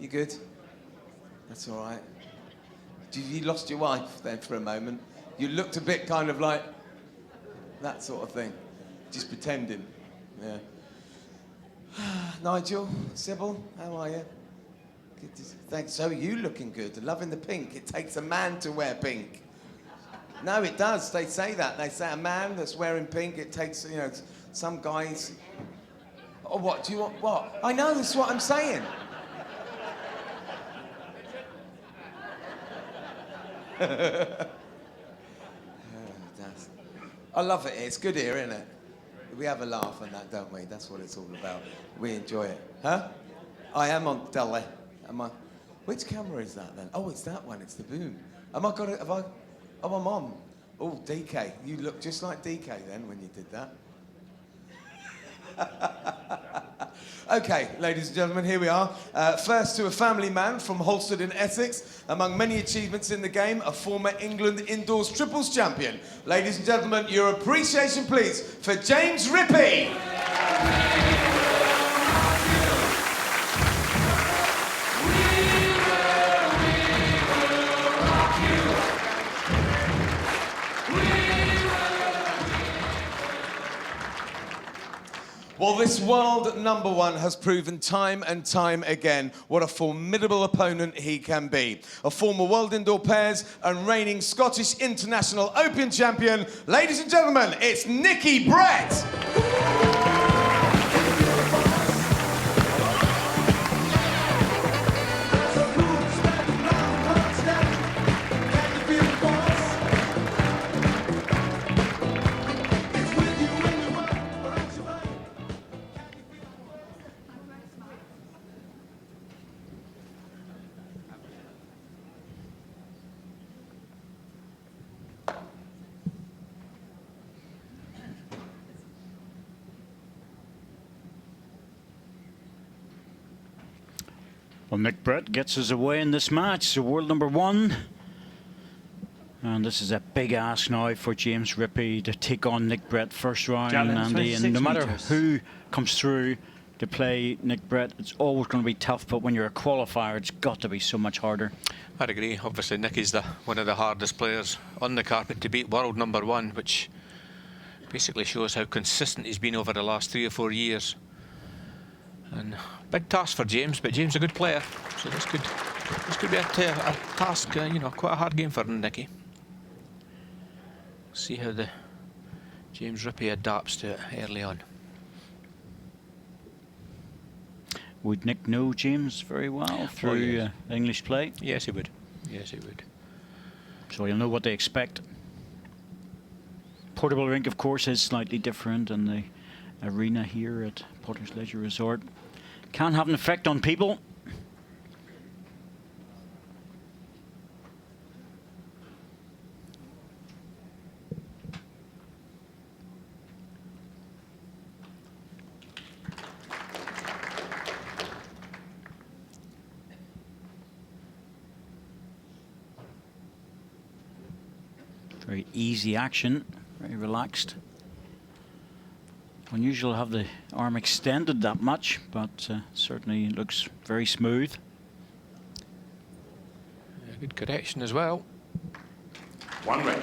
You good? That's all right. You lost your wife then for a moment? You looked a bit kind of like that sort of thing. Just pretending. Yeah. Nigel, Sybil, how are you? Good to, thanks. So you looking good. Loving the pink. It takes a man to wear pink. No, it does. They say that. They say a man that's wearing pink, it takes, you know, some guys... Oh, what? Do you want... What? I know, that's what I'm saying. I love it. It's good here, isn't it? We have a laugh and that, don't we? That's what it's all about. We enjoy it. Huh? I am on telly. Am I? Which camera is that then? Oh, it's that one. It's the boom. Am I got it? Have I? Oh, I'm on. Oh, DK. You look just like DK then when you did that. Okay, ladies and gentlemen, here we are. First to a family man from Halstead in Essex. Among many achievements in the game, a former England indoors triples champion. Ladies and gentlemen, your appreciation, please, for James Rippey. Well, this world #1 has proven time and time again what a formidable opponent he can be. A former World Indoor Pairs and reigning Scottish International Open champion. Ladies and gentlemen, it's Nicky Brett. Well, Nick Brett gets us away in this match, so world #1. And this is a big ask now for James Rippey to take on Nick Brett first round, Andy. And no matter who comes through to play Nick Brett, it's always going to be tough. But when you're a qualifier, it's got to be so much harder. I'd agree. Obviously, Nick is one of the hardest players on the carpet to beat, world #1, which basically shows how consistent he's been over the last 3 or 4 years. And big task for James, but James is a good player, so this could be a task, you know, quite a hard game for Nicky. See how the James Rippey adapts to it early on. Would Nick know James very well through English play? Yes, he would. Yes, he would. So he'll know what they expect. Portable rink, of course, is slightly different, and the arena here at Potter's Leisure Resort can have an effect on people. Very easy action, very relaxed. Unusual to have the arm extended that much, but certainly it looks very smooth. Good correction as well. One race.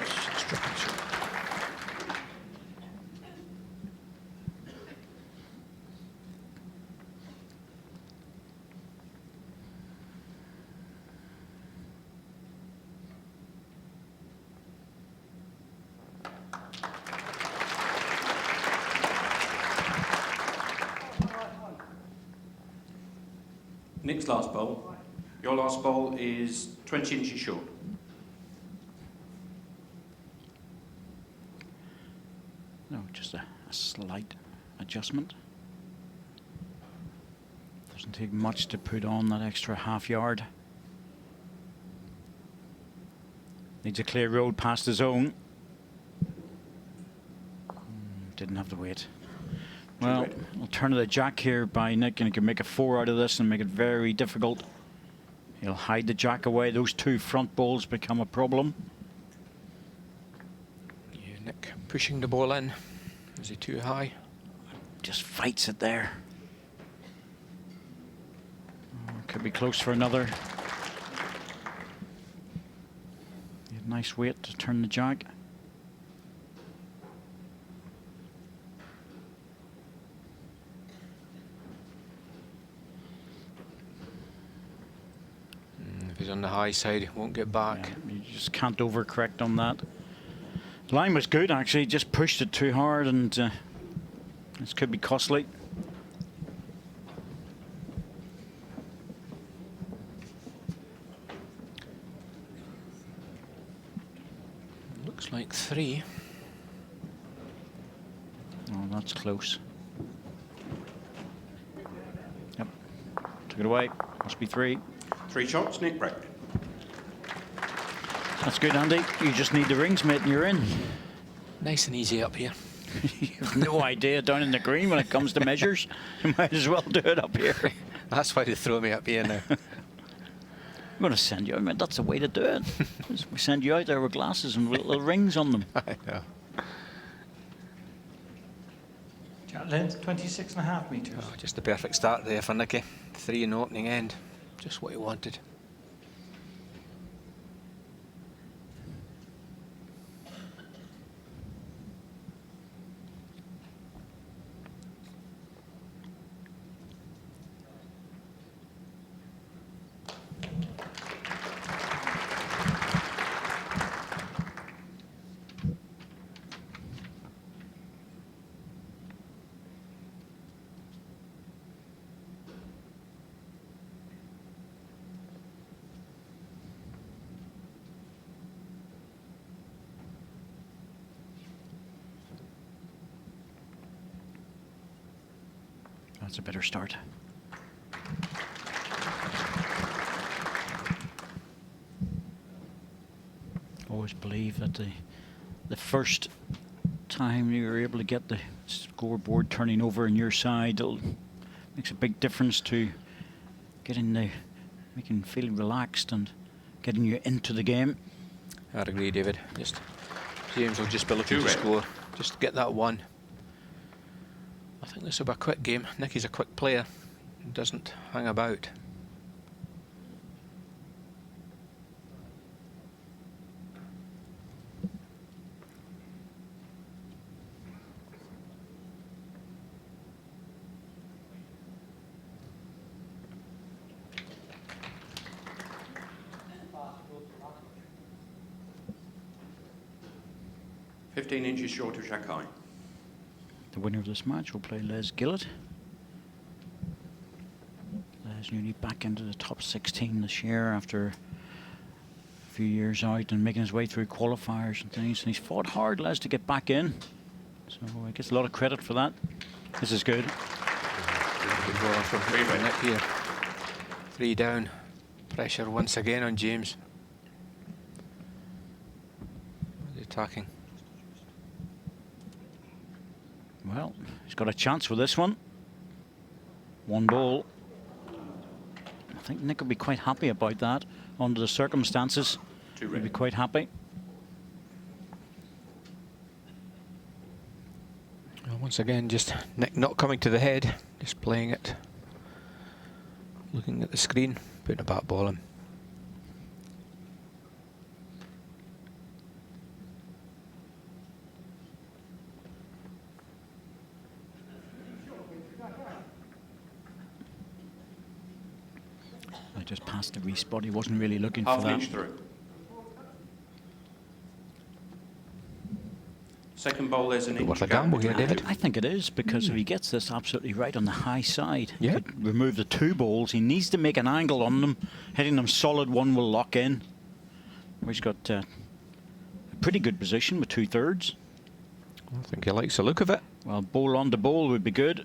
Nick's last bowl. Your last bowl is 20 inches short. No, just a slight adjustment. Doesn't take much to put on that extra half yard. Needs a clear road past the zone. Didn't have the weight. Well, I'll turn to the jack here by Nick, and he can make a 4 out of this and make it very difficult. He'll hide the jack away. Those 2 front balls become a problem. Yeah, Nick pushing the ball in. Is he too high? Just fights it there. Could be close for another. Nice weight to turn the jack. If he's on the high side, he won't get back. Yeah, you just can't overcorrect on that. The line was good, actually. Just pushed it too hard, and this could be costly. Looks like 3. Oh, that's close. Yep. Took it away. Must be 3. 3 shots, Nick Brett. That's good, Andy. You just need the rings, mate, and you're in. Nice and easy up here. You have no idea down in the green when it comes to measures. You might as well do it up here. That's why they throw me up here now. I'm going to send you. I mean, that's the way to do it. We send you out there with glasses and little rings on them. I know. Jack length 26.5 metres. Oh, just the perfect start there for Nicky. 3 in the opening end. Just what he wanted. That's a better start. Always believe that the first time you're able to get the scoreboard turning over on your side, it makes a big difference to making you feel relaxed and getting you into the game. I'd agree, David. James will just be looking to score. Just get that one. I think this will be a quick game. Nicky's a quick player. He doesn't hang about. $15 inches short of Jack High. The winner of this match will play Les Gillett. Les nearly back into the top 16 this year after a few years out and making his way through qualifiers and things. And he's fought hard, Les, to get back in. So I guess a lot of credit for that. This is good. Good ball from Nick here. 3 down. Pressure once again on James. Attacking. Well, he's got a chance with this one. 1 ball. I think Nick will be quite happy about that. Under the circumstances, he'll be quite happy. Well, once again, just Nick not coming to the head, just playing it. Looking at the screen, putting a bat ball in. Just past the respot. He wasn't really looking Half for an that. inch through. Second bowl, there's an inch. Worth a gamble here, David. I think it is, because if he gets this absolutely right on the high side, he Yep. could remove the 2 balls. He needs to make an angle on them. Hitting them solid, 1 will lock in. He's got a pretty good position with 2/3. I think he likes the look of it. Well, bowl on the bowl would be good.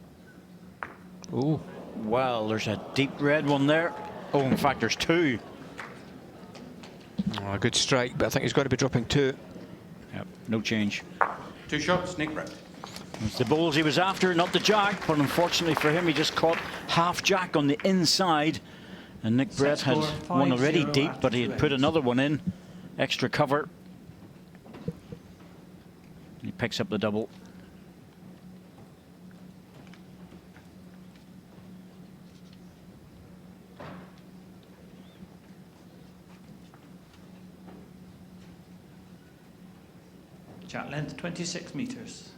Oh, Well, there's a deep red one there. Oh, in fact, there's 2. a good strike, but I think he's got to be dropping 2. Yep, no change. 2 shots, Nick Brett. It's the balls he was after, not the jack, but unfortunately for him, he just caught half jack on the inside. And Nick Brett had score, one already 5-0 deep, after but he 2 had put ends. another one in. Extra cover. He picks up the double. Shot length 26 metres.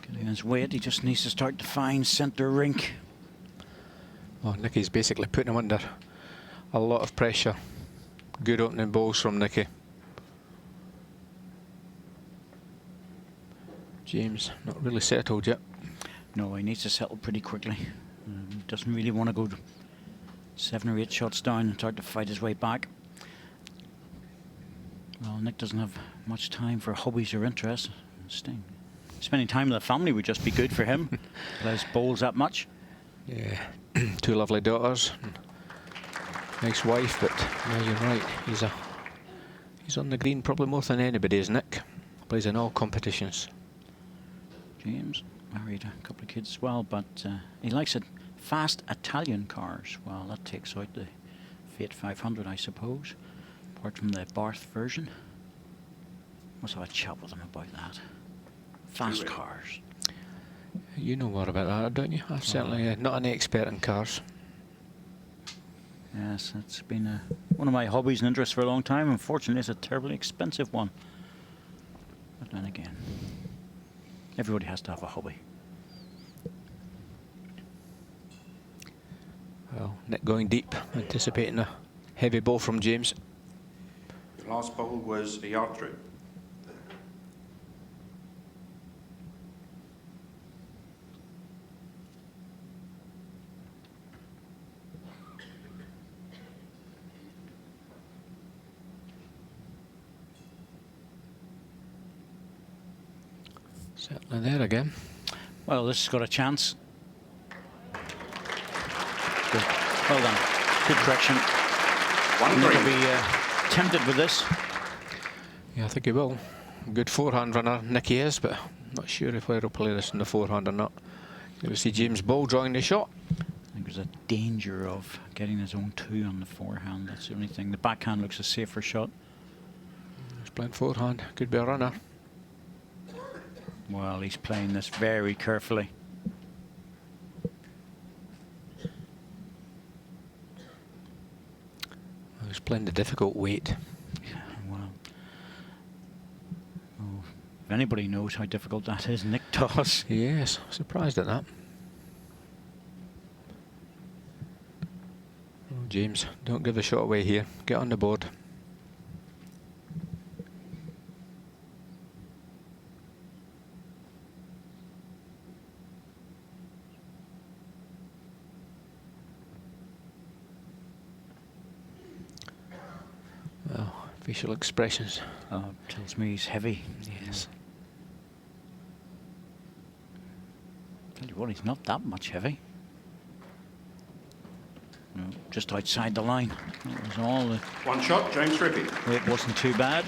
Getting his weight, he just needs to start to find centre rink. Well, Nicky's basically putting him under a lot of pressure. Good opening balls from Nicky. James not really settled yet. No, he needs to settle pretty quickly. Doesn't really want to go 7 or 8 shots down and start to fight his way back. Well, Nick doesn't have much time for hobbies or interests. Spending time with the family would just be good for him. Plays bowls that much. Yeah, 2 lovely daughters, nice wife, but yeah, you're right. He's on the green probably more than anybody, is Nick. Plays in all competitions. James married a couple of kids as well, but he likes it. Fast Italian cars. Well, that takes out the Fiat 500, I suppose. Apart from the Barth version. Must have a chat with him about that. Fast cars. You know more about that, don't you? I'm certainly not an expert in cars. Yes, it's been one of my hobbies and interests for a long time. Unfortunately, it's a terribly expensive one. But then again, everybody has to have a hobby. Well, Nick going deep, anticipating a heavy ball from James. The last ball was a yard through. Certainly there again. Well, this has got a chance. Good. Well done. Good correction. Nick will be tempted with this. Yeah, I think he will. Good forehand runner, Nicky is, but not sure if he'll play this in the forehand or not. You will see James Ball drawing the shot. I think there's a danger of getting his own 2 on the forehand. That's the only thing. The backhand looks a safer shot. He's playing forehand. Could be a runner. Well, he's playing this very carefully. He's playing the difficult weight. Yeah, well, if anybody knows how difficult that is, Nick does. Yes, surprised at that. Oh, James, don't give the shot away here. Get on the board. Well, facial expressions. Oh, tells me he's heavy. Yes. Tell you what, he's not that much heavy. No, just outside the line. That was all. One shot, James Rippey. It wasn't too bad.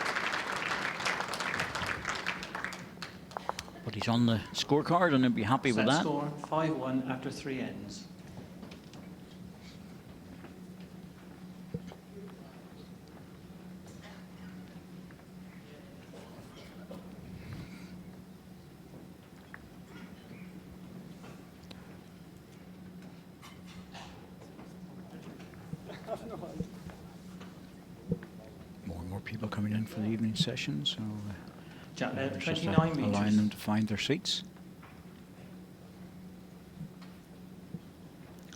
But he's on the scorecard and he'll be happy with Set that. score 5-1 after 3 ends. More and more people coming in for the evening session, so Shot length we're just 29 allowing metres. them to find their seats.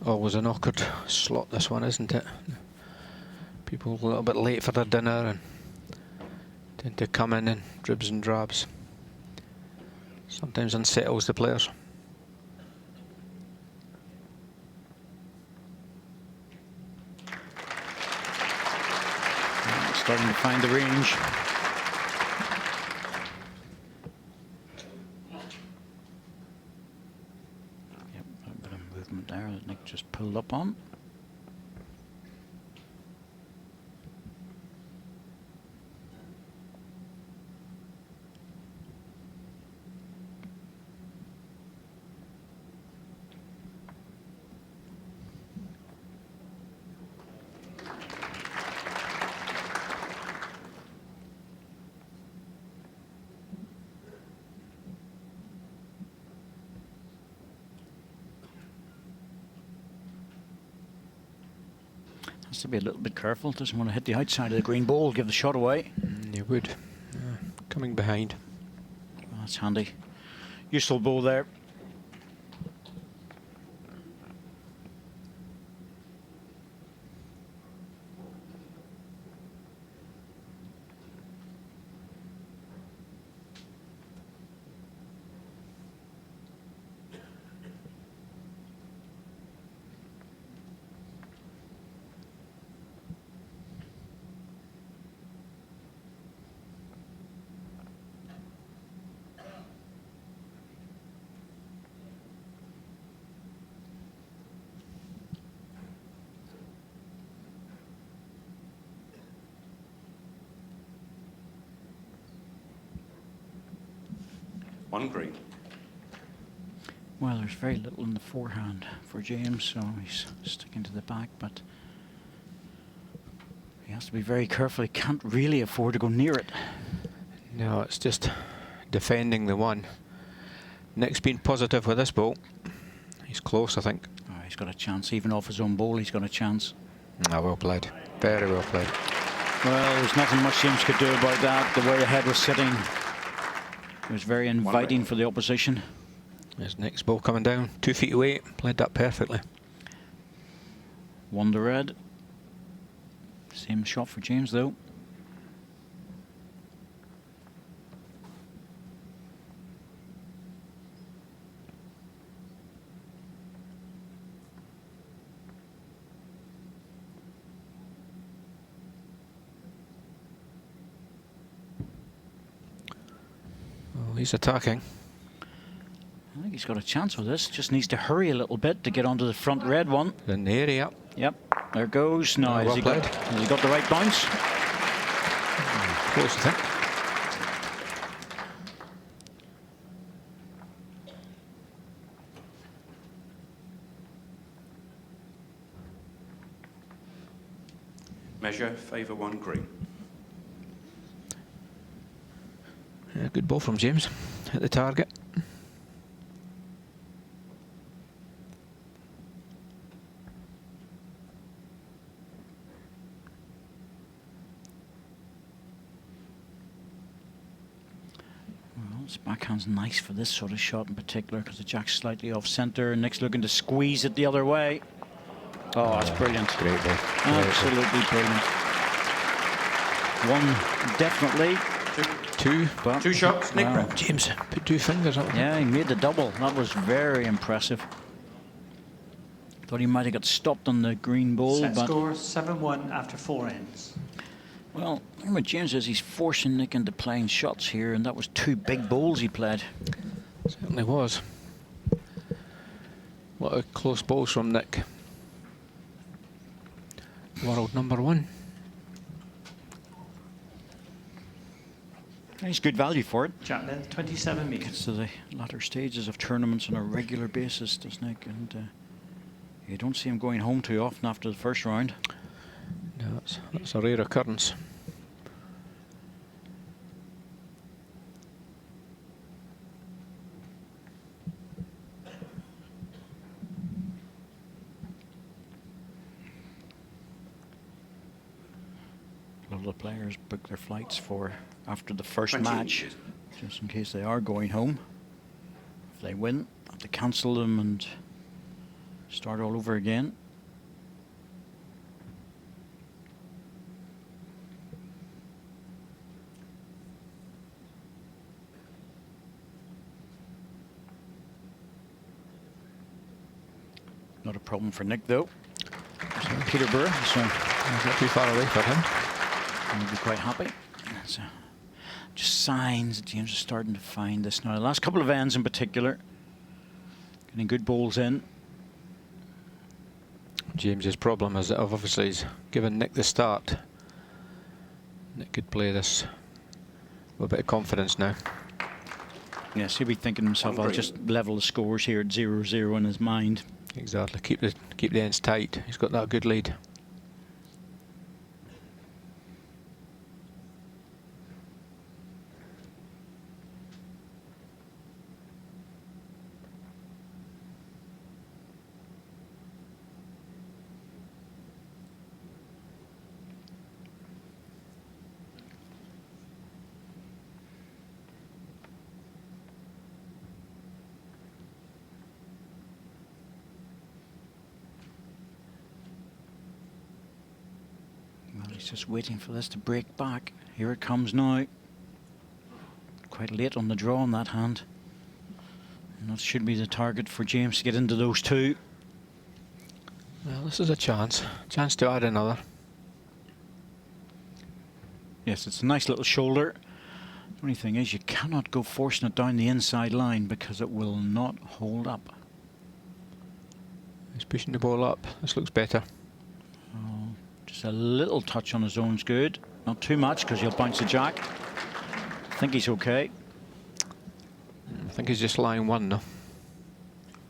Always an awkward slot, this one, isn't it? People a little bit late for their dinner and tend to come in dribs and drabs. Sometimes unsettles the players. Starting to find the range. Yep, a bit of movement there that Nick just pulled up on. to be a little bit careful. Doesn't want to hit the outside of the green ball, give the shot away. You would. Coming behind. Well, that's handy. Useful ball there. One green. Well, there's very little in the forehand for James, so he's sticking to the back, but he has to be very careful. He can't really afford to go near it. No, it's just defending the one. Nick's been positive with this ball. He's close, I think. Oh, he's got a chance. Even off his own ball, he's got a chance. Well played. Very well played. Well, there's nothing much James could do about that. The way the head was sitting, it was very inviting for the opposition. There's Nick's ball coming down, 2 feet away. Played that perfectly. Wonder red. Same shot for James, though. Well, he's attacking. I think he's got a chance with this. Just needs to hurry a little bit to get onto the front red one. In the area. Yep, there goes. Now, Well has he got the right bounce? Close, I think. Measure, favour 1 green. Yeah, good ball from James. Hit the target. Well, his backhand's nice for this sort of shot in particular because the jack's slightly off centre. Nick's looking to squeeze it the other way. Oh, that's brilliant. Great ball. Absolutely brilliant. One definitely. Two. But 2 shots, Nick wow. Brett. James put 2 fingers up. Yeah, he made the double. That was very impressive. Thought he might have got stopped on the green ball, Set but score 7-1 after 4 ends. well, the thing with James is he's forcing Nick into playing shots here, and that was 2 big balls he played. Certainly was. A lot of close balls from Nick. World number 1. He's good value for it. Jack length 27 metres. Gets to the latter stages of tournaments on a regular basis, does Nick? And you don't see him going home too often after the first round. No, that's a rare occurrence. A lot of the players book their flights for after the first 20 match, meters. just in case they are going home. If they win, have to cancel them and start all over again. Not a problem for Nick, though. There's Peterborough, so He's not too far away for him. he'll be quite happy. So, just signs that James is starting to find this now. The last couple of ends in particular, getting good balls in. James's problem is that obviously he's given Nick the start. Nick could play this with a bit of confidence now. Yes, he'll be thinking to himself, I'll just level the scores here at 0-0 in his mind. Exactly. Keep the ends tight. He's got that good lead. Just waiting for this to break back. Here it comes now. Quite late on the draw on that hand. And that should be the target for James to get into those two. Well, this is a chance. Chance to add another. Yes, it's a nice little shoulder. The only thing is you cannot go forcing it down the inside line because it will not hold up. He's pushing the ball up. This looks better. Oh, just a little touch on his own's good. Not too much because he'll bounce the jack. I think he's okay. I think he's just lying one though.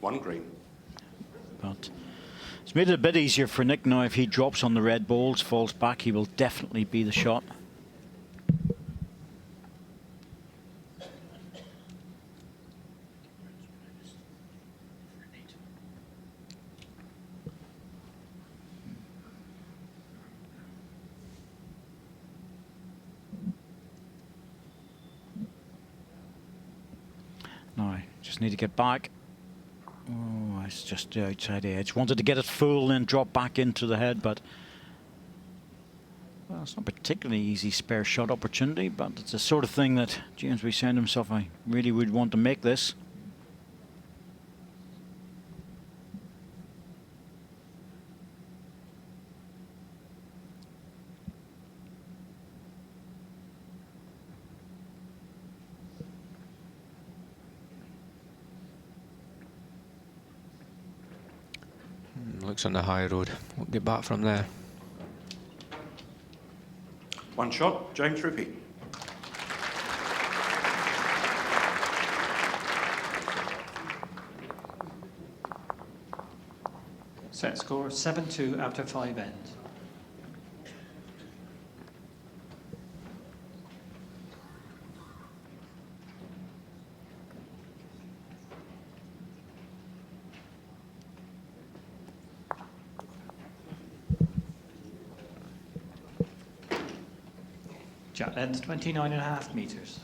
1 green. But it's made it a bit easier for Nick now. If he drops on the red balls, falls back, he will definitely be the shot. Now, just need to get back. Oh, it's just the outside edge. Wanted to get it full, then drop back into the head, but well, it's not particularly easy spare shot opportunity, but it's the sort of thing that James Rees-Sound himself, I really would want to make this. Looks on the high road. Won't get back from there. 1 shot, James Rippey. Set score 7-2 after 5 ends. Jack length 29.5 meters.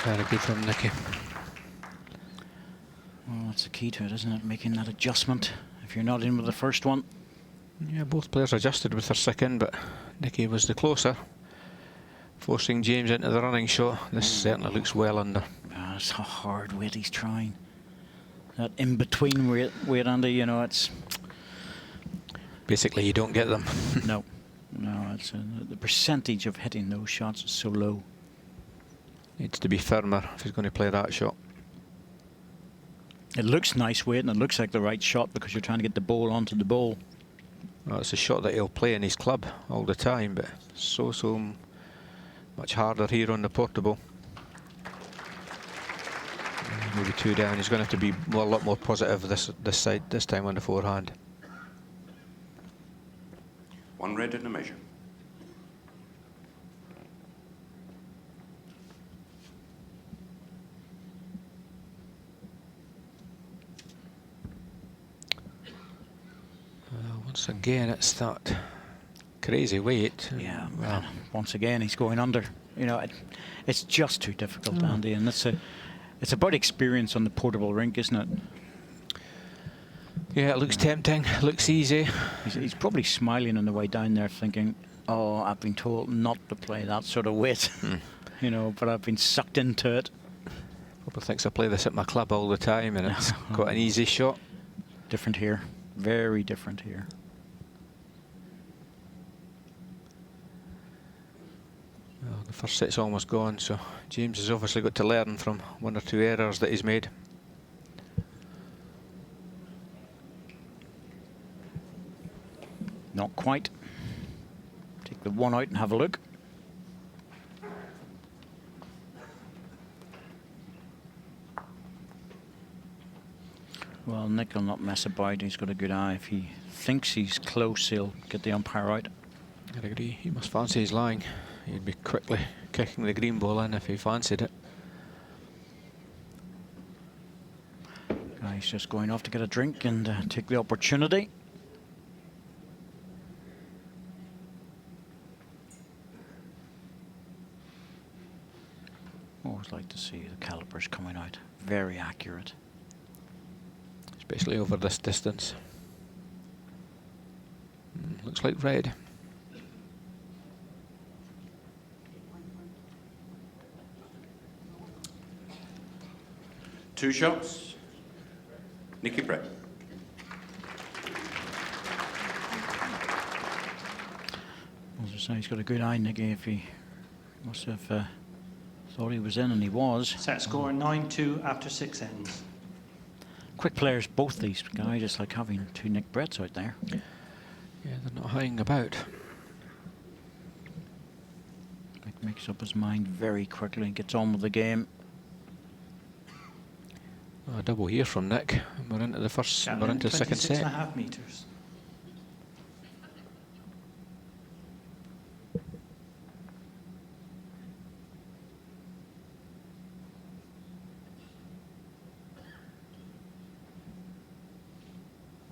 Very good from Nicky. Well, that's the key to it, isn't it? Making that adjustment if you're not in with the first one. Yeah, both players adjusted with their second, but Nicky was the closer, forcing James into the running shot. This certainly looks well under. Ah, it's a hard weight he's trying. That in-between weight, Andy, you know, it's... Basically, you don't get them. No, it's the percentage of hitting those shots is so low. Needs to be firmer if he's going to play that shot. It looks nice weight and it looks like the right shot because you're trying to get the ball onto the ball. Well, it's a shot that he'll play in his club all the time, but so much harder here on the portable. Maybe 2 down. He's going to have to be a lot more positive this side this time on the forehand. 1 red and a measure. Once again, it's that crazy weight. Yeah, well, once again he's going under. You know, it's just too difficult, Andy, and it's about experience on the portable rink, isn't it? Yeah, it looks tempting, looks easy. He's probably smiling on the way down there, thinking, "Oh, I've been told not to play that sort of weight, you know, but I've been sucked into it." Probably thinks I play this at my club all the time, and it's quite an easy shot. Different here, very different here. Well, the first set's almost gone, so James has obviously got to learn from one or two errors that he's made. Not quite. Take the one out and have a look. Well, Nick will not mess about. He's got a good eye. If he thinks he's close, he'll get the umpire out. I agree. He must fancy his line. He'd be quickly kicking the green ball in if he fancied it. He's just going off to get a drink and take the opportunity. Always like to see the calipers coming out. Very accurate. Especially over this distance. Looks like red. Two shots. Nicky Brett. As I say, he's got a good eye, Nicky. If he must have thought he was in, and he was. Set score 9-2 after 6 ends. Quick players, both these guys. It's like having two Nick Bretts out there. Yeah, they're not hanging about. Nick makes up his mind very quickly and gets on with the game. A double here from Nick. We're into the first, we're into the second set. 26.5 metres.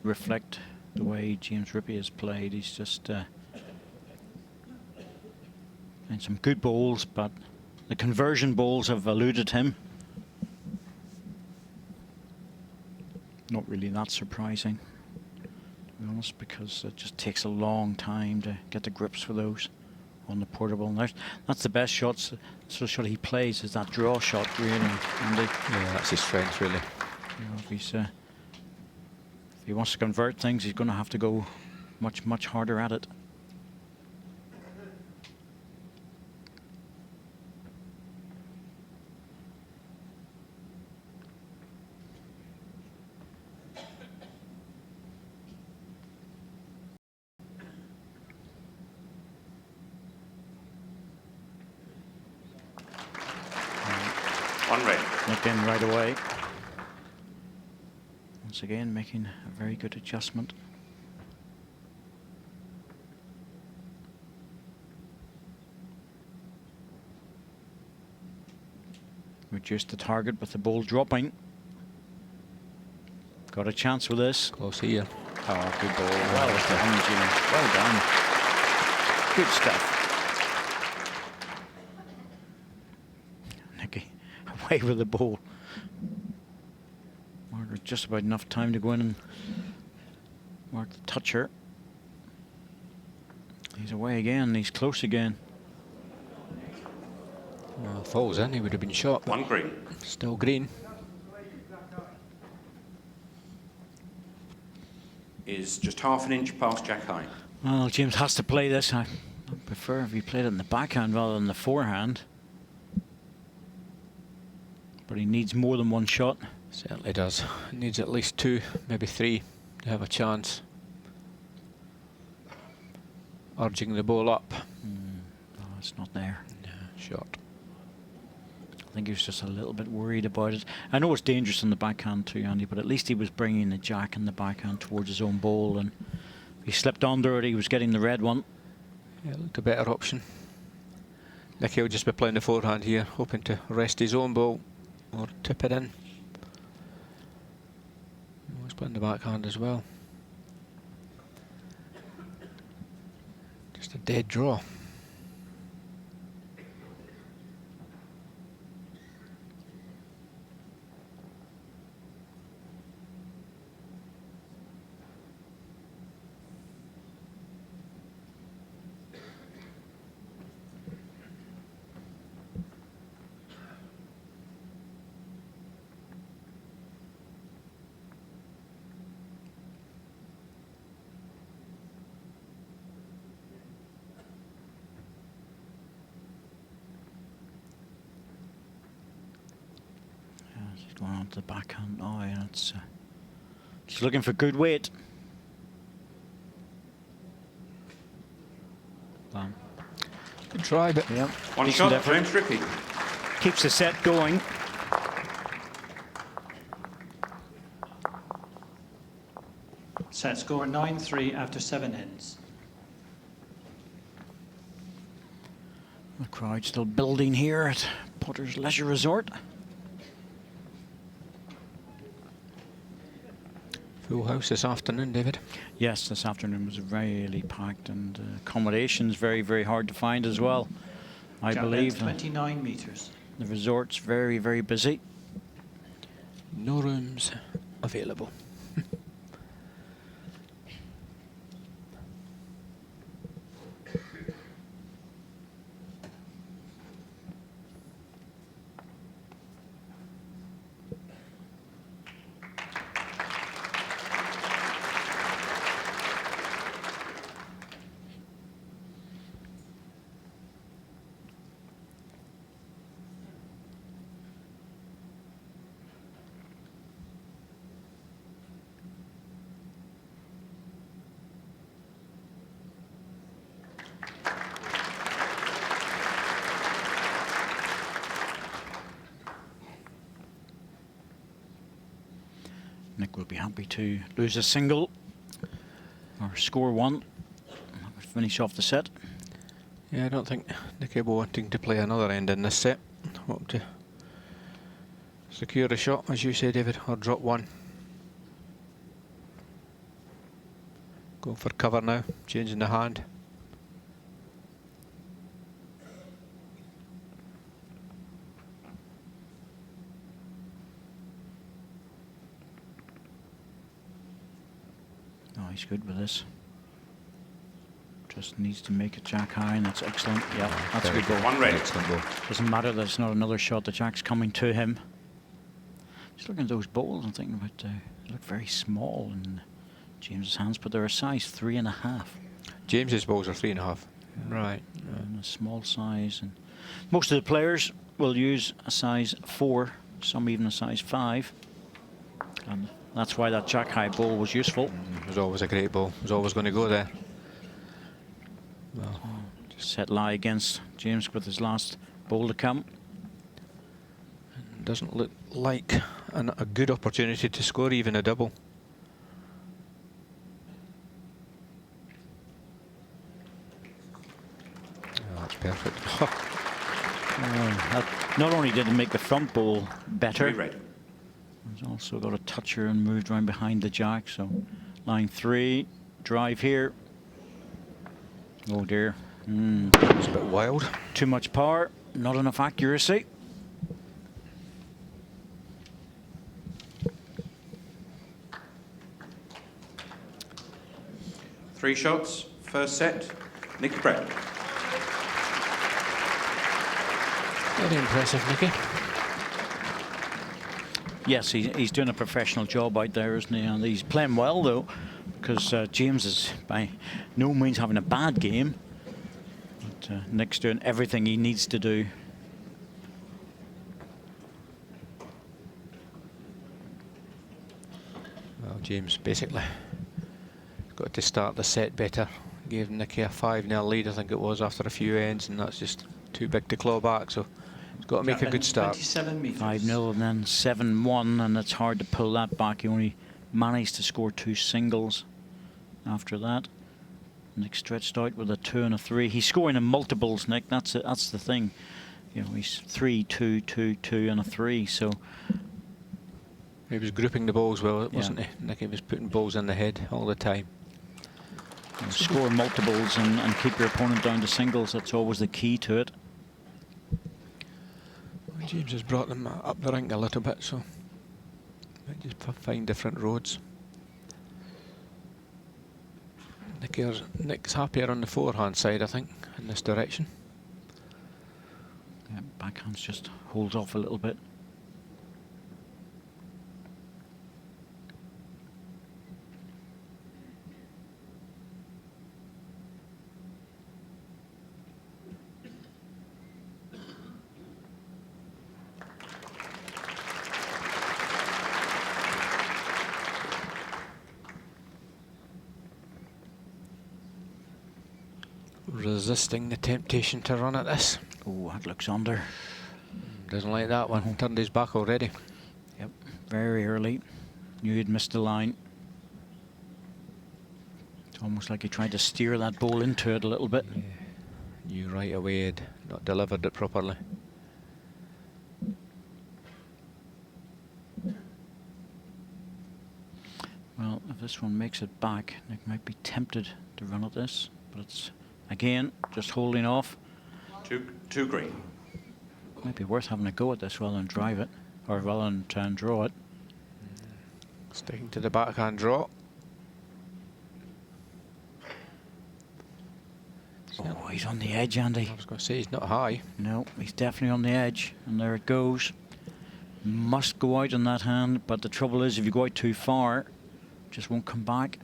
Reflect the way James Rippey has played. He's just in some good bowls, but the conversion bowls have eluded him. Not really that surprising, to be honest, because it just takes a long time to get the grips with those on the portable. And that's the best shots. That's the shot he plays, is that draw shot, really. Andy. Yeah, that's his strength, really. You know, if he wants to convert things, he's going to have to go much, much harder at it. One red. Nick in right away. Once again, making a very good adjustment. Reduced the target with the ball dropping. Got a chance with this. Close here. Oh, good ball. Well done, James. Well done. Good stuff. Nicky, away with the ball. Margaret just about enough time to go in and mark the toucher. He's away again. He's close again. Well, if falls in, he would have been shot. One green. Still green. Is just half an inch past Jack High. Well, James has to play this. I prefer if he played it in the backhand rather than the forehand. But he needs more than one shot. Certainly does. Needs at least two, maybe three, to have a chance. Urging the ball up. No, it's not there. Yeah, shot. I think he was just a little bit worried about it. I know it's dangerous in the backhand too, Andy, but at least he was bringing the jack in the backhand towards his own ball, and he slipped under it. He was getting the red one. Yeah, it looked a better option. Nicky will just be playing the forehand here, hoping to rest his own ball or tip it in. Oh, he's playing the backhand as well. Just a dead draw. He's going on to the backhand now, and it's he's looking for good weight. Good try, but Yeah, One decent shot, effort. James Rippey. Keeps the set going. Set score 9-3 after 7 ends. The crowd still building here at Potter's Leisure Resort. full house this afternoon, David. Yes, this afternoon was really packed, and accommodations very, very hard to find as well. I Jack believe length 29 metres. the resort's very, very busy. No rooms available. Nick will be happy to lose a single or score one. Finish off the set. Yeah, I don't think Nicky will be wanting to play another end in this set. Hope to secure a shot, as you say, David, or drop one. Going for cover now, changing the hand. Oh, he's good with this. Just needs to make it jack high, and that's excellent. Yeah, that's a good ball. One red. Excellent ball. Doesn't matter that it's not another shot. The jack's coming to him. Just looking at those balls and thinking about they look very small in James's hands, but they're a size 3.5. James's balls are 3.5. Right. And a small size, and most of the players will use a size 4, some even a size 5, and that's why that jack high ball was useful. It was always a great ball. It was always going to go there. Well, Set lie against James with his last ball to come. doesn't look like a good opportunity to score even a double. Oh, that's perfect. That not only did it make the front ball better, Three red. he's also got a toucher and moved around behind the jack. So line 3, drive here. Oh dear. It's a bit wild. Too much power, not enough accuracy. Three shots. First set. Nick Brett. Very impressive, Nicky. Yes, he's doing a professional job out there, isn't he? And he's playing well, though, because James is by no means having a bad game. But Nick's doing everything he needs to do. Well, James basically got to start the set better. Gave Nicky a 5-0 lead, I think it was, after a few ends, and that's just too big to claw back. So he's got to make Jack a good length start. 27 metres. 5-0 and then 7-1, and it's hard to pull that back. He only managed to score 2 singles after that. Nick stretched out with a 2 and a 3. He's scoring in multiples, Nick. That's the thing. You know, he's 3, 2, 2, 2, and a 3. So He was grouping the balls well, Yeah. wasn't he? Nicky was putting balls in the head all the time. you know, score multiples and keep your opponent down to singles. That's always the key to it. Well, James has brought them up the rink a little bit, so might just find different roads. Nick's happier on the forehand side, I think, in this direction. Yeah, backhands just holds off a little bit. resisting the temptation to run at this. Oh, that looks under. Doesn't like that one. Turned his back already. Yep, very early. Knew he'd missed the line. It's almost like he tried to steer that ball into it a little bit. Yeah. Knew right away he'd not delivered it properly. Well, if this one makes it back, Nick might be tempted to run at this, but it's, again, just holding off. Two green. Might be worth having a go at this rather than drive it, or rather than try and draw it. Sticking to the backhand draw. Oh, he's on the edge, Andy. I was going to say he's not high. No, he's definitely on the edge, and there it goes. Must go out on that hand, but the trouble is if you go out too far, it just won't come back.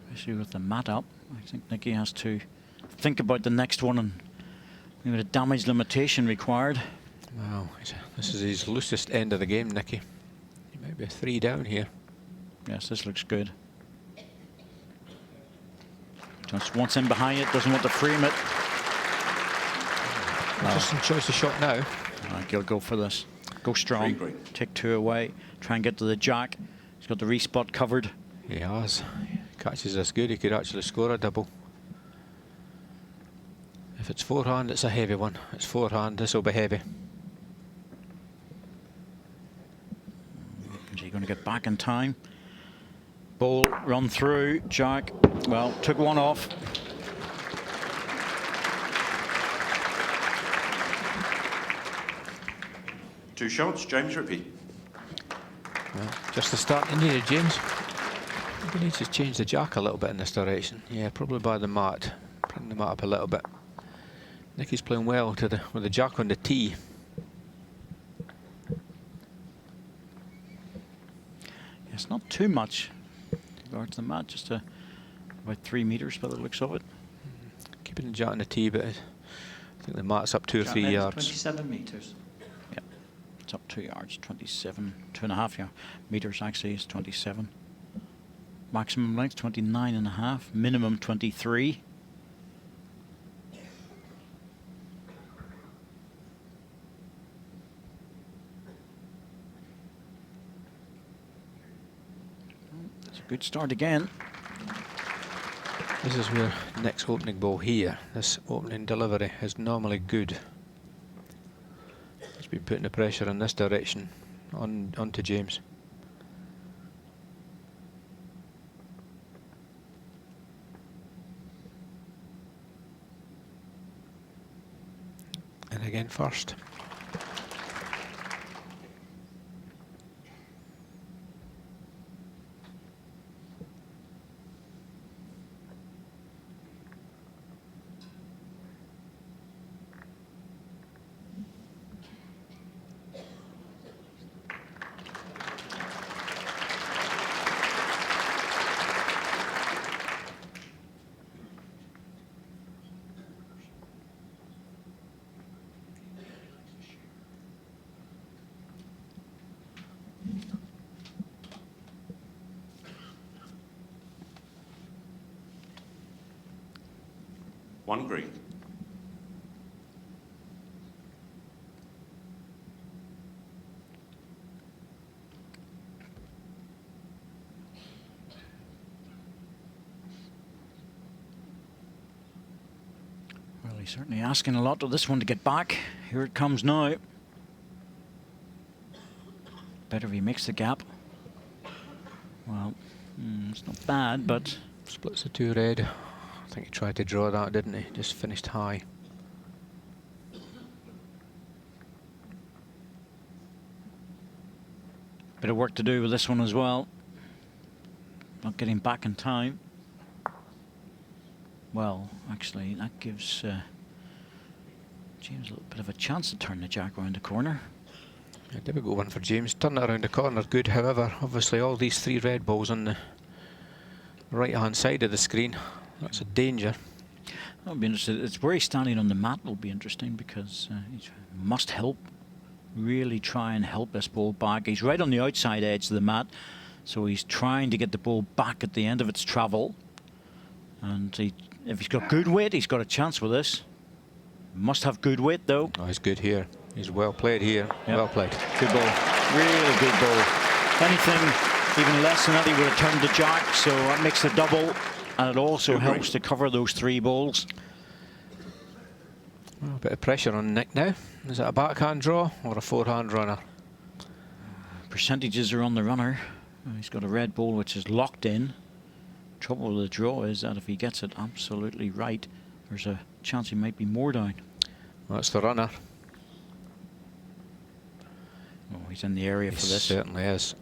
Especially with the mat up. I think Nicky has to think about the next one and maybe the damage limitation required. Wow, this is his loosest end of the game, Nicky. He might be 3 down here. Yes, this looks good. Just wants in behind it, doesn't want to frame it. Interesting choice of shot now. I think he'll go for this. Go strong. Green. Take 2 away. Try and get to the jack. He's got the respot covered. He has. Catches this good, he could actually score a double. If it's forehand, it's a heavy one. It's forehand, this will be heavy. Is he going to get back in time? Ball run through. Jack, well, took one off. Two shots, James Rippey. Well, just the start you needed, James. He needs to change the jack a little bit in this direction. Yeah, probably by the mat. Bring the mat up a little bit. Nicky's playing well to with the jack on the tee. It's not too much regard to the mat, just about 3 meters by the looks of it. Keeping the jack on the tee, but I think the mat's up 2 or 3 yards. 27 metres. Yeah, it's up 2 yards, 27, 2.5 meters actually is 27. Maximum length 29.5, minimum 23. It's a good start again. This is where Nick's opening ball here, this opening delivery is normally good. He's been putting the pressure in this direction onto James. And again first. One green. Well, he's certainly asking a lot of this one to get back. Here it comes now. Better if he makes the gap. Well, it's not bad, but... Splits the 2 red. I think he tried to draw that, didn't he? Just finished high. Bit of work to do with this one as well. Not getting back in time. Well, actually, that gives James a little bit of a chance to turn the jack around the corner. A difficult one for James. Turn it around the corner, good. However, obviously all these 3 red balls on the right-hand side of the screen. That's a danger. I'll be interested. It's where he's standing on the mat will be interesting because he must help, really try and help this ball back. He's right on the outside edge of the mat, so he's trying to get the ball back at the end of its travel. And If he's got good weight, he's got a chance with this. Must have good weight, though. Oh, he's good here. He's well played here. Yep. Well played. Good ball. Really good ball. Anything even less than that, he would have turned the jack, so that makes the double, and it also helps to cover those 3 balls. Well, a bit of pressure on Nick now. Is it a backhand draw or a forehand runner? Percentages are on the runner. He's got a red ball which is locked in. Trouble with the draw is that if he gets it absolutely right, there's a chance he might be more down. Well, that's the runner. Oh, he's in the area He for this. certainly is.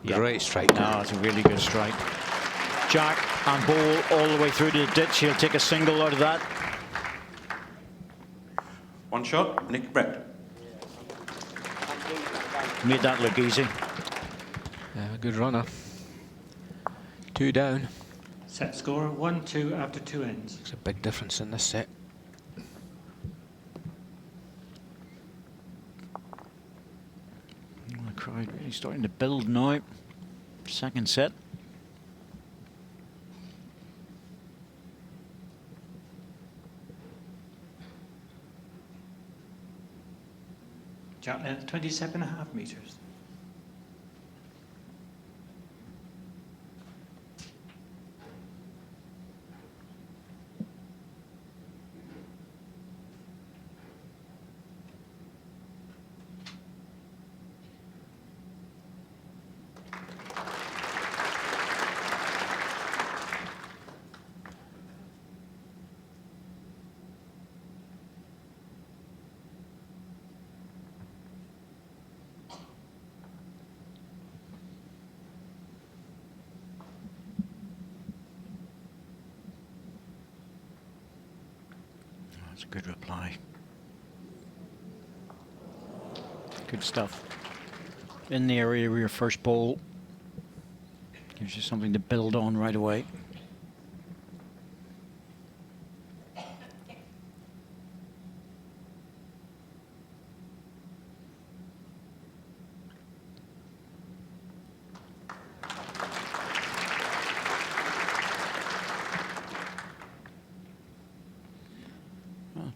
Yep. Great strike. No, it's a really good strike. Jack and ball all the way through to the ditch. He'll take a single out of that. 1 shot, Nick Brett. Made that look easy. Yeah, good runner. 2 down. Set score 1-2 after 2 ends. It's a big difference in this set. The crowd really starting to build now. Second set. Jack length 27.5 metres. That's a good reply. Good stuff. In the area of your first ball. Gives you something to build on right away.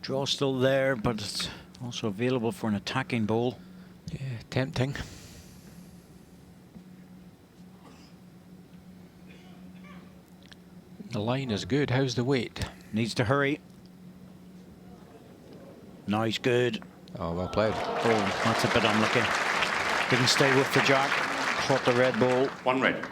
Draw still there, but it's also available for an attacking ball. Yeah, tempting. The line is good. How's the weight? Needs to hurry. Nice, good. Oh, well played. Oh, that's a bit unlucky. Didn't stay with the jack. Caught the red ball. 1 red.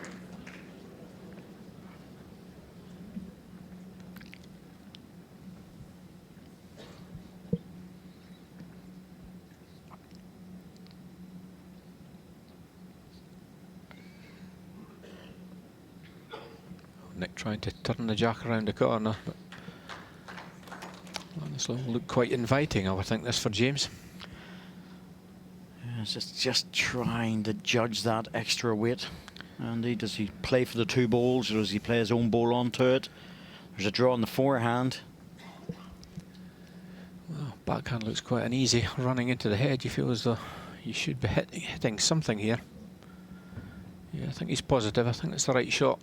Nick trying to turn the jack around the corner. But well, this will look quite inviting, I would think, this for James. Yeah, it's just trying to judge that extra weight. Andy, does he play for the 2 balls, or does he play his own ball onto it? There's a draw on the forehand. Well, backhand looks quite an easy. Running into the head, you feel as though you should be hitting something here. Yeah, I think he's positive. I think it's the right shot.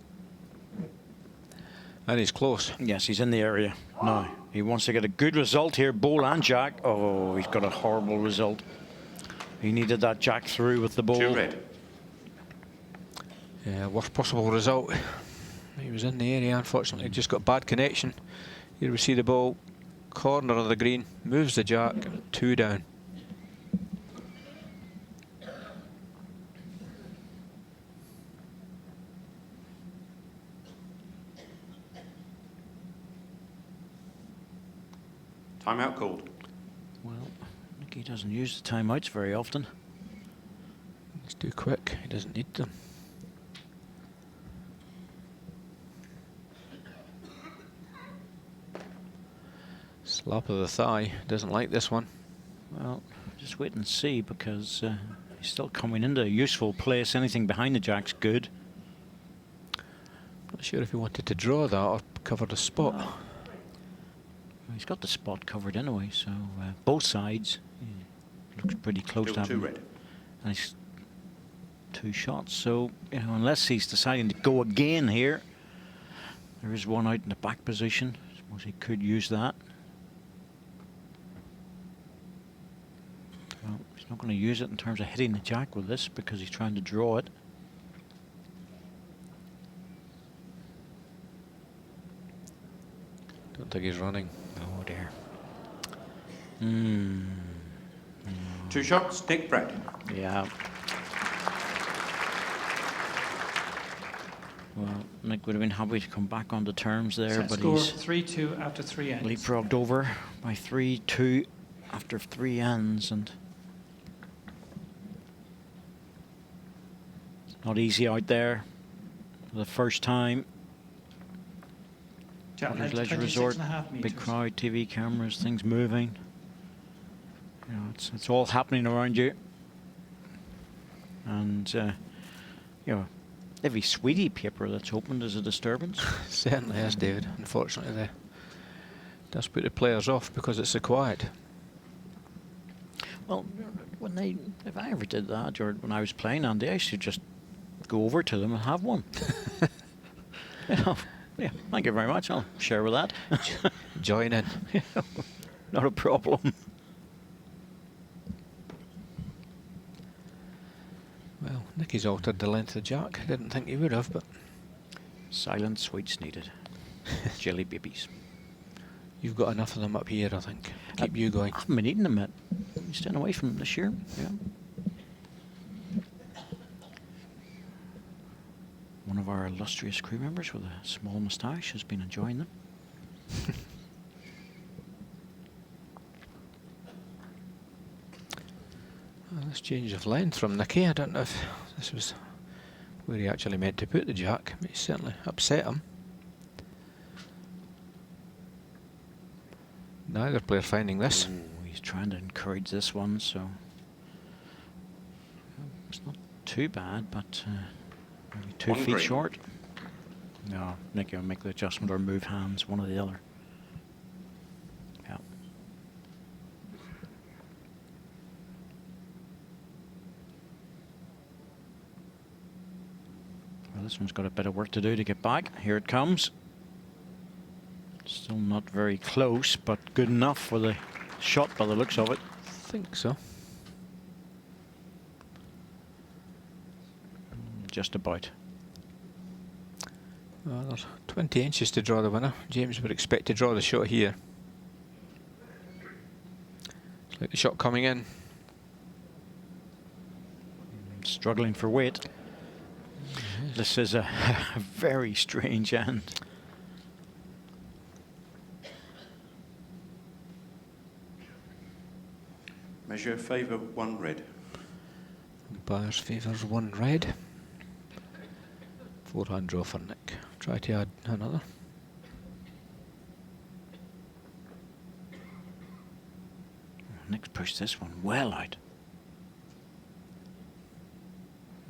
And he's close. Yes, he's in the area. Now, he wants to get a good result here, ball and jack. Oh, he's got a horrible result. He needed that jack through with the ball. 2 red. Yeah, worst possible result. He was in the area, unfortunately, just got bad connection. Here we see the ball, corner of the green, moves the jack, 2 down. Timeout called. Well, Nicky doesn't use the timeouts very often. He's too quick, he doesn't need them. Slap of the thigh, doesn't like this one. Well, just wait and see, because he's still coming into a useful place. Anything behind the jack's good. Not sure if he wanted to draw that or cover the spot. No. He's got the spot covered anyway, so both sides. Looks pretty close to Still 2 having red. nice 2 shots. So, you know, unless he's deciding to go again here, there is one out in the back position. It's Suppose he could use that. Well, he's not going to use it in terms of hitting the jack with this because he's trying to draw it. Don't think he's running. Oh dear. 2 shots, Nick Brett. Yeah. Well, Nick would have been happy to come back onto terms there, Set but score he's 3-2 after 3 ends. leapfrogged over by 3-2 after 3 ends, and it's not easy out there for the first time. Jack There's length, Leisure Resort, 26.5 big metres. crowd, TV cameras, things moving. You know, it's all happening around you, and you know, every sweetie paper that's opened is a disturbance. Certainly is, David. Unfortunately, they does put the players off because it's so quiet. Well, if I ever did that, or when I was playing, Andy, I used to just go over to them and have one. You know, yeah, thank you very much. I'll share with that. Join in. Not a problem. Well, Nicky's altered the length of jack. Didn't think he would have, but Silent sweets needed. Jelly babies. you've got enough of them up here, I think. Keep you going. I haven't been eating them yet. I'm staying away from them this year. Yeah. One of our illustrious crew members with a small moustache has been enjoying them. Well, this change of length from Nicky, I don't know if this was where he actually meant to put the jack, but he certainly upset him. Neither player finding this. Ooh, he's trying to encourage this one, so it's not too bad, but maybe 2 One feet green. short. No, Nicky will make the adjustment or move hands, one or the other. Yeah. Well, this one's got a bit of work to do to get back. Here it comes. Still not very close, but good enough for the shot by the looks of it. I think so. Just about. Well, there's 20 inches to draw the winner. James would expect to draw the shot here. It's like the shot coming in. Struggling for weight. This is a very strange end. Measure favour 1 red. Umpires favours 1 red. 4-hand draw for Nick. Try to add another. Nick's pushed this one well out.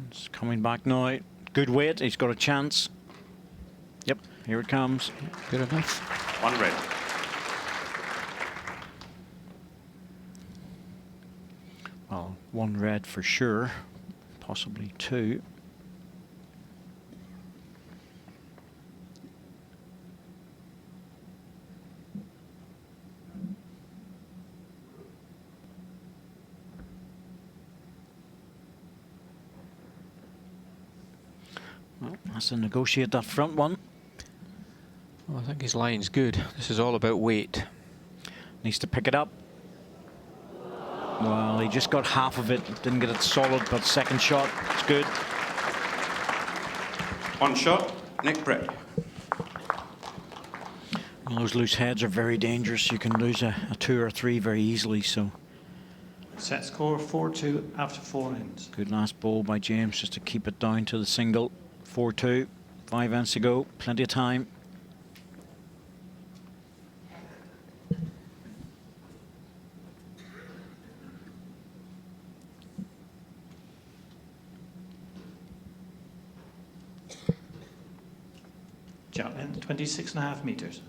It's coming back now. Good weight. He's got a chance. Yep, here it comes. Good enough. 1 red. Well, 1 red for sure. Possibly 2. Well, has to negotiate that front one. Well, I think his line's good. This is all about weight. Needs to pick it up. Well, he just got half of it. Didn't get it solid, but second shot, it's good. 1 shot, Nick Brett. Well, those loose heads are very dangerous. You can lose a 2 or 3 very easily, so Set score 4-2 after 4 ends. good last ball by James just to keep it down to the single. 4-2, 5 ends to go, plenty of time. Jack length, 26.5 metres.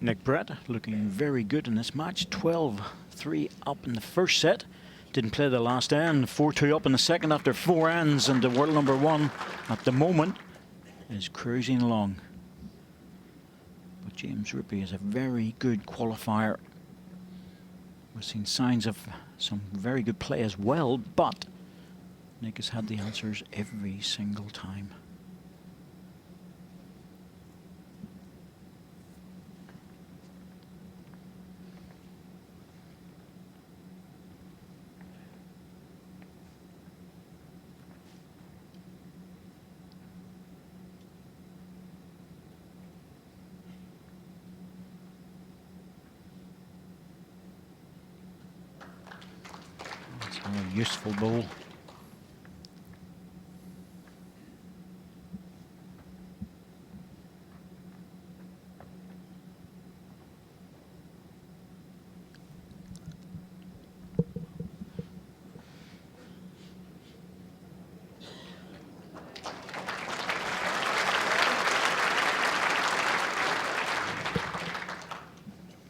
Nick Brett looking very good in this match. 12-3 up in the first set. didn't play the last end. 4-2 up in the second after 4 ends, and the world number 1 at the moment is cruising along. But James Rippey is a very good qualifier. We've seen signs of some very good play as well, but Nick has had the answers every single time. It's a very useful ball.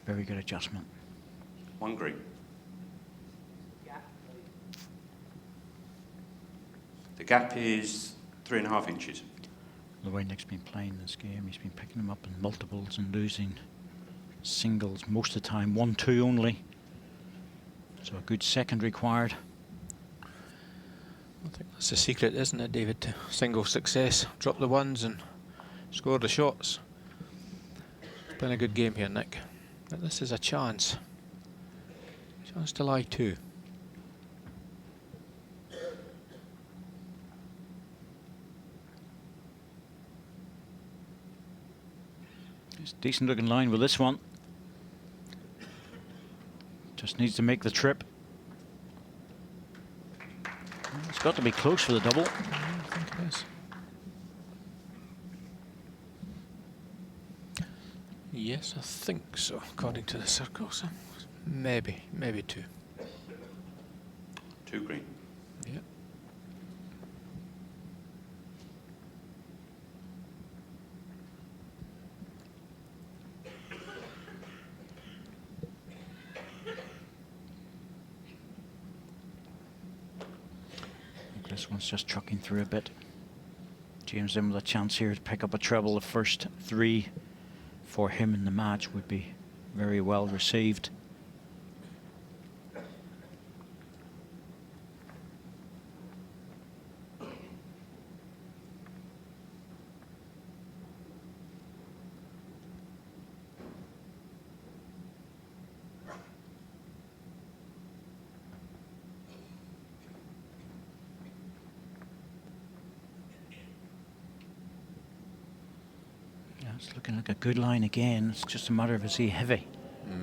Very good adjustment. 1 green. The gap is 3.5 inches. The way Nick's been playing this game, he's been picking them up in multiples and losing singles most of the time, 1-2 only. So a good second required. I think that's the secret, isn't it, David? To single success, drop the ones and score the shots. It's been a good game here, Nick. But this is a chance to lie two. It's a decent looking line with this one. Just needs to make the trip. It's got to be close for the double. I think it is. Yes, I think so, according to the circles. Maybe 2. 2 green. Yeah. This one's just trucking through a bit. James in with a chance here to pick up a treble. The first 3 for him in the match would be very well received. It's looking like a good line again. It's just a matter of, is he heavy?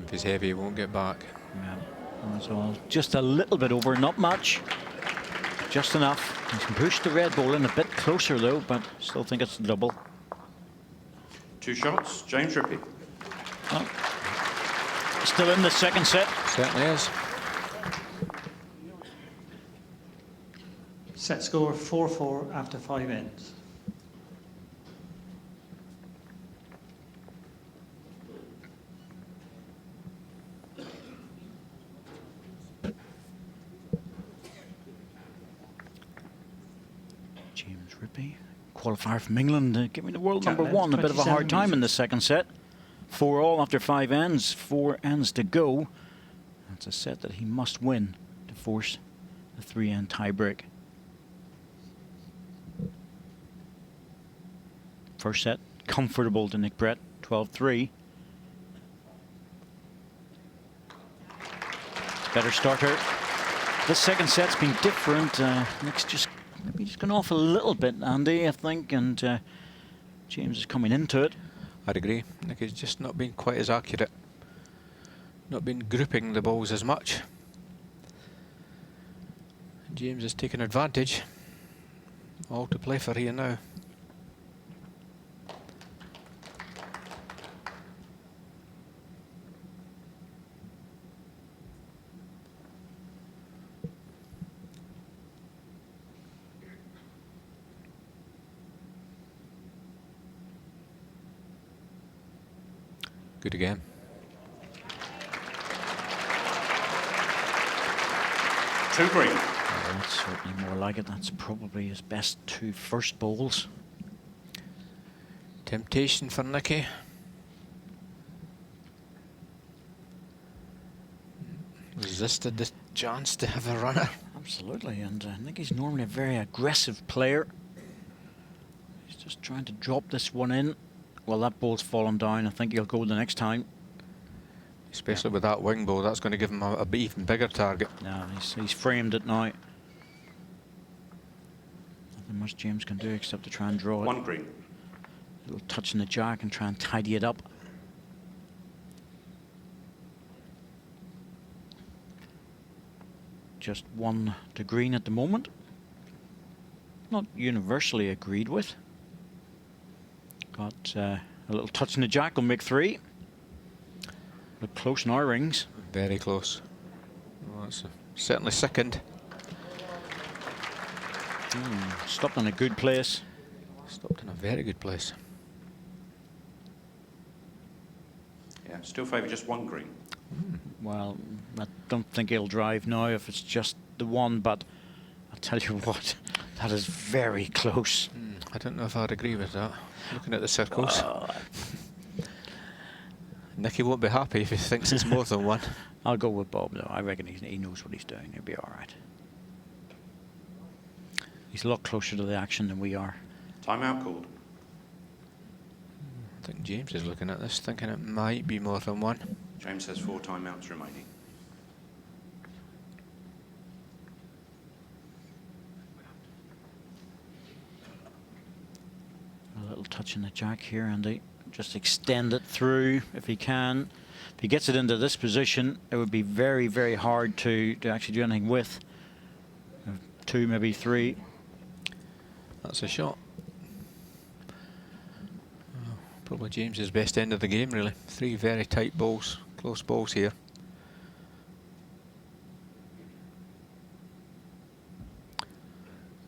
If he's heavy, he won't get back. Yeah, that's all. Just a little bit over, not much. Just enough. He can push the red ball in a bit closer though, but still think it's a double. 2 shots. James Rippey. Oh. Still in the second set. Certainly is. Set score 4-4 after 5 ends. James Rippey, qualifier from England, giving the world number Chapman, 1 a bit of a hard 27 time in the meters. second set. 4-all after 5 ends, 4 ends to go. That's a set that he must win to force the 3-end tiebreak. First set, comfortable to Nick Brett, 12-3. Better starter. This second set's been different. Nick's just maybe just gone off a little bit, Andy, I think, and James is coming into it. I'd agree. Nick has just not been quite as accurate. Not been grouping the balls as much. James has taken advantage. All to play for here now. Good again. 2 green. Well, that's certainly more like it. That's probably his best 2 first bowls. Temptation for Nicky. Resisted the chance to have a runner. Absolutely, and Nicky's normally a very aggressive player. He's just trying to drop this one in. Well, that ball's fallen down. I think he'll go the next time. Especially with that wing ball, that's going to give him a even bigger target. No, he's framed it now. Nothing much James can do except to try and draw it. 1 green. A little touch in the jack and try and tidy it up. Just 1 to green at the moment. Not universally agreed with. Got a little touch in the jack will make 3. But close now, rings. Very close. Well, that's certainly second. Stopped in a good place. Stopped in a very good place. Yeah, still favour just 1 green. Well, I don't think he'll drive now if it's just the 1, but I'll tell you what, that is very close. I don't know if I'd agree with that. Looking at the circles. Nicky won't be happy if he thinks it's more than 1. I'll go with Bob though. I reckon he knows what he's doing. He'll be all right. He's a lot closer to the action than we are. Timeout called. I think James is looking at this, thinking it might be more than 1. James has 4 timeouts remaining. A little touch in the jack here, Andy. Just extend it through if he can. If he gets it into this position, it would be very, very hard to actually do anything with. 2, maybe 3. That's a shot. Probably James's best end of the game, really. 3 very tight balls, close balls here.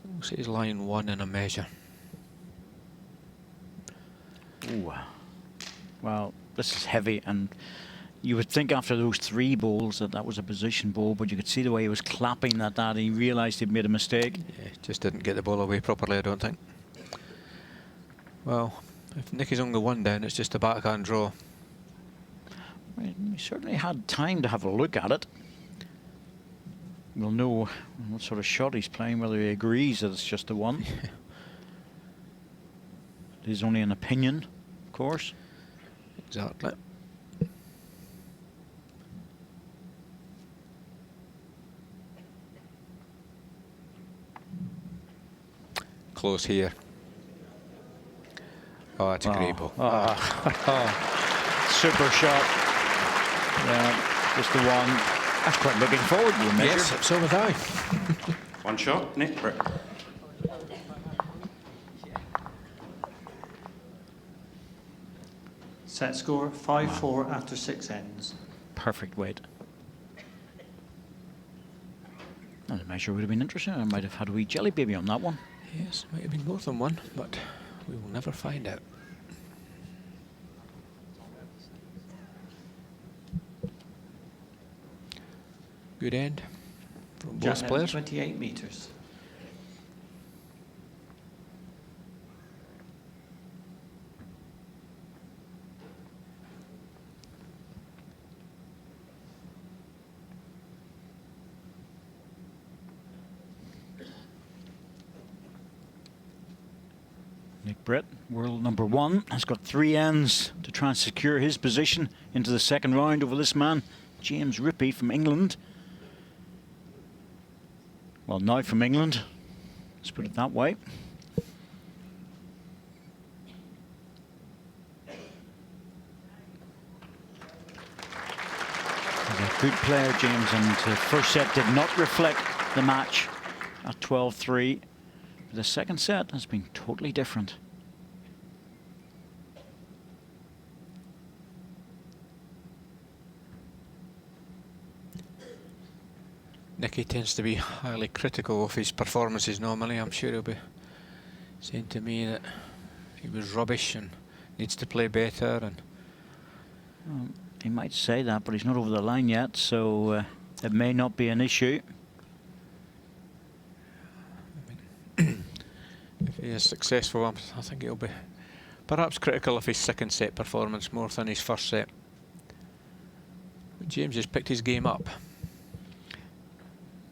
We'll say he's line 1 in a measure. Ooh. Well, this is heavy, and you would think after those 3 balls that was a position ball, but you could see the way he was clapping at that, and he realised he'd made a mistake. Yeah, just didn't get the ball away properly, I don't think. Well, if Nicky's only 1 down, it's just a backhand draw. He certainly had time to have a look at it. We'll know what sort of shot he's playing, whether he agrees that it's just a 1. It is only an opinion, of course. Exactly. Close here. Oh, that's a great ball. Super shot. Yeah, just the 1. I was quite looking forward to the measure. Yes, so was I. 1 shot, Nick Brett. Set score 5-4 after 6 ends. Perfect weight. And the measure would have been interesting. I might have had a wee jelly baby on that one. Yes, might have been more than 1, but we will never find out. Good end from both Jack players. 28 metres. Nick Brett, world number 1, has got 3 ends to try and secure his position into the second round over this man, James Rippey from England. Well, now from England, let's put it that way. He's a good player, James, and the first set did not reflect the match at 12-3. The second set has been totally different. Nicky tends to be highly critical of his performances normally. I'm sure he'll be saying to me that he was rubbish and needs to play better. And Well, he might say that, but he's not over the line yet, so it may not be an issue. as successful. I think it'll be perhaps critical of his second set performance more than his first set. But James has picked his game up.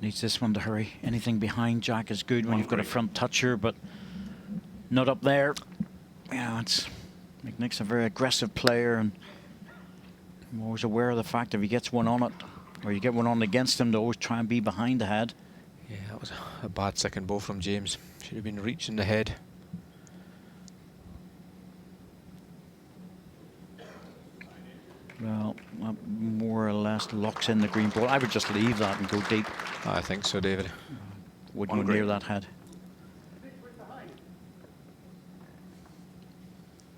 Needs this one to hurry. Anything behind Jack is good when you've got a front toucher, but not up there. Yeah, Nick's a very aggressive player, and I'm always aware of the fact if he gets one on it, or you get one on against him, to always try and be behind the head. Yeah, that was a bad second ball from James. Should have been reaching the head. Well, that more or less locks in the green ball. I would just leave that and go deep. I think so, David. Wouldn't go near that head.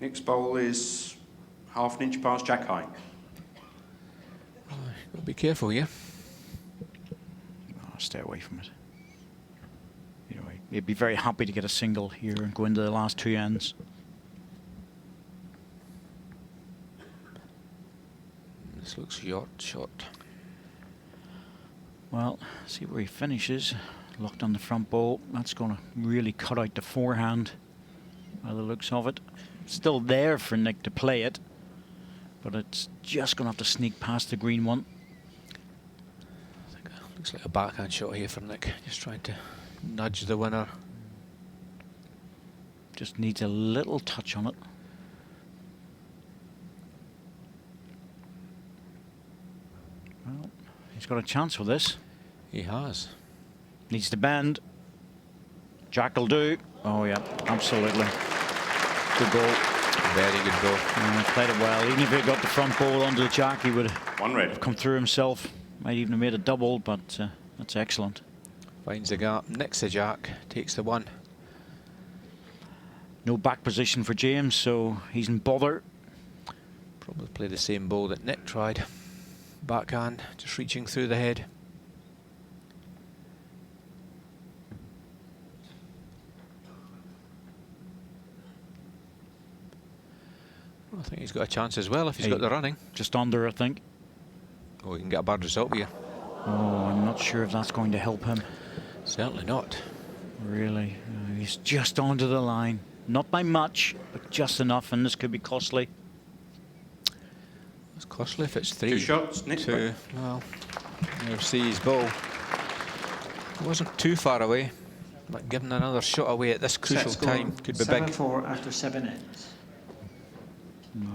Nick's bowl is half an inch past Jack high. Got to be careful here. Stay away from it. You know, he'd be very happy to get a single here and go into the last two ends. This looks short. Well, see where he finishes. Locked on the front ball. That's going to really cut out the forehand by the looks of it. Still there for Nick to play it, but it's just going to have to sneak past the green one. I think it looks like a backhand shot here for Nick. Just trying to nudge the winner. Just needs a little touch on it. Well, he's got a chance with this. He has. Needs to bend. Jack will do. Oh yeah, absolutely. Good ball. Very good ball. Played it well. Even if he got the front ball onto the Jack, he would have come through himself. Might even have made a double, but that's excellent. Finds the gap. Nick's the Jack. Takes the one. No back position for James, so he's in bother. Probably play the same ball that Nick tried. Backhand, just reaching through the head. I think he's got a chance as well if he's got the running. Just under, I think. Oh, he can get a bad result here. Oh, I'm not sure if that's going to help him. Certainly not. Really. He's just onto the line. Not by much, but just enough, and this could be costly. It's costly if it's three. Two shots, Nick. Two. Well, there see his ball. It wasn't too far away, but giving another shot away at this crucial time could be big. 7-4 after 7 ends.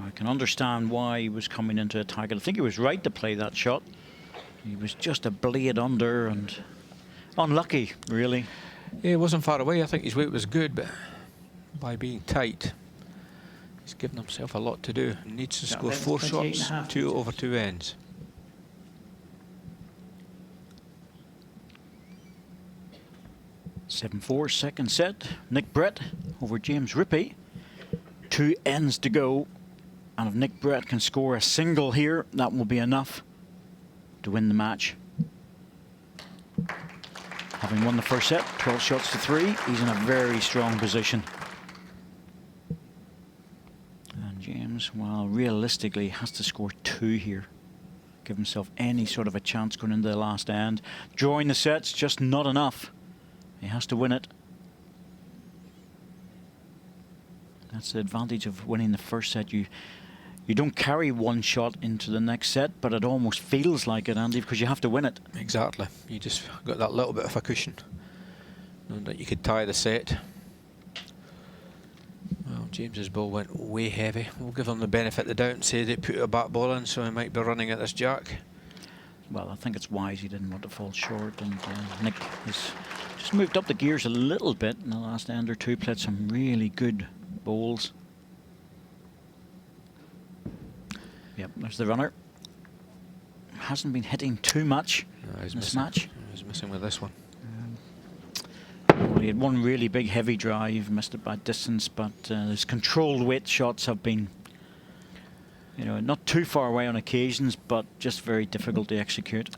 I can understand why he was coming into attack. I think he was right to play that shot. He was just a blade under and unlucky, really. Yeah, it wasn't far away. I think his weight was good, but by being tight, he's given himself a lot to do. He needs to score 4 shots, 2 over 2 ends. (7-4) second set. Nick Brett over James Rippey. 2 ends to go. And if Nick Brett can score a single here, that will be enough to win the match. Having won the first set, 12 shots to 3, he's in a very strong position. And James, well, realistically, has to score 2 here. Give himself any sort of a chance going into the last end. Drawing the set's just not enough. He has to win it. That's the advantage of winning the first set. You don't carry one shot into the next set, but it almost feels like it, Andy, because you have to win it. Exactly. You just got that little bit of a cushion, knowing that you could tie the set. Well, James's ball went way heavy. We'll give him the benefit of the doubt and say they put a back ball in, so he might be running at this Jack. Well, I think it's wise he didn't want to fall short, and Nick has just moved up the gears a little bit in the last end or two, played some really good bowls. Yep, there's the runner. Hasn't been hitting too much in this match. He's missing with this one. Well, he had one really big heavy drive, missed it by distance, but his controlled weight shots have been, you know, not too far away on occasions, but just very difficult to execute.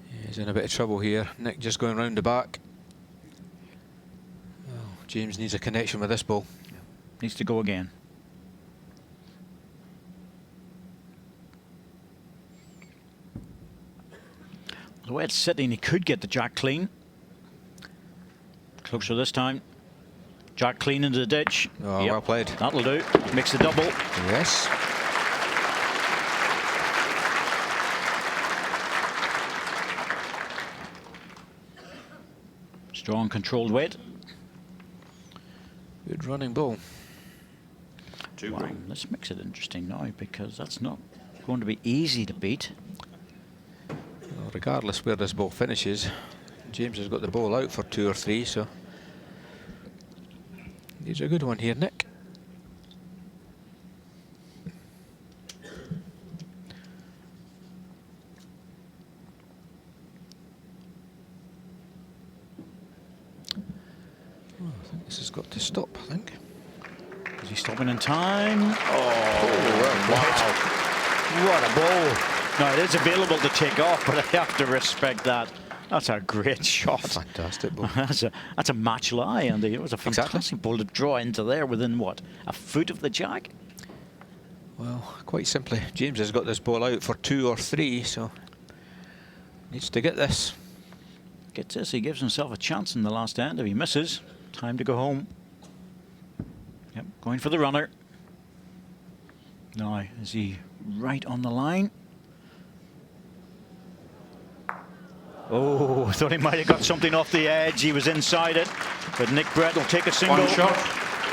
Yeah, he's in a bit of trouble here. Nick just going round the back. Oh, James needs a connection with this ball. Needs to go again. The way it's sitting, he could get the Jack clean. Closer this time. Jack clean into the ditch. Oh, well played. That'll do. Makes the double. Yes. Strong controlled weight. Good running ball. 2 Wow, green. this makes it interesting now because that's not going to be easy to beat. Well, regardless where this ball finishes, James has got the ball out for 2 or 3, so he's a good one here, Nick. Oh, I think this has got to stop, I think. Is he stopping in time? Oh, Wow. What a ball. Now, it is available to take off, but I have to respect that. That's a great shot. fantastic ball. That's a match lie, Andy. It was a fantastic Exactly. ball to draw into there within, what, a foot of the jack? Well, quite simply, James has got this ball out for 2 or 3, so needs to get this. Gets this, he gives himself a chance in the last end. If he misses, time to go home. Yep, going for the runner. Now, is he right on the line? Oh, I thought he might have got something off the edge. He was inside it, but Nick Brett will take a single. 1 shot.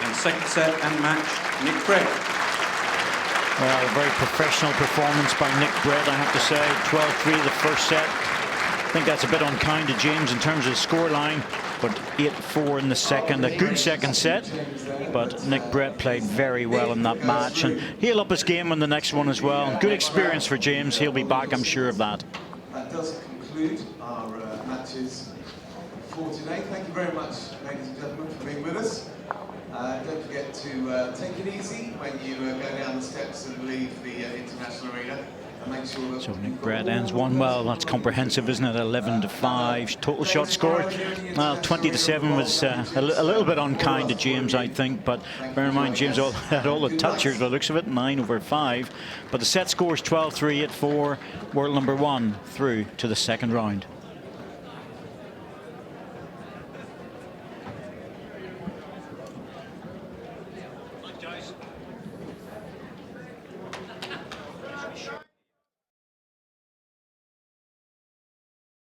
And second set and match, Nick Brett. Well, a very professional performance by Nick Brett, I have to say. 12-3 the first set. I think that's a bit unkind to James in terms of the scoreline, but 8-4 in the second. A good second set, but Nick Brett played very well in that match, and he'll up his game in the next one as well. Good experience for James. He'll be back, I'm sure of that. That does conclude our matches for today. Thank you very much, ladies and gentlemen, for being with us. Don't forget to take it easy when you go down the steps and leave the international arena. And make sure that So Nick Brett ends one well. That's comprehensive, isn't it? 11-5 total shot scored. Well, 20-7 was a little bit unkind to James, I think. But bear in mind, James had all the touchers by the looks of it, 9/5. But the set score is 12-3 at 4. World number 1 through to the second round.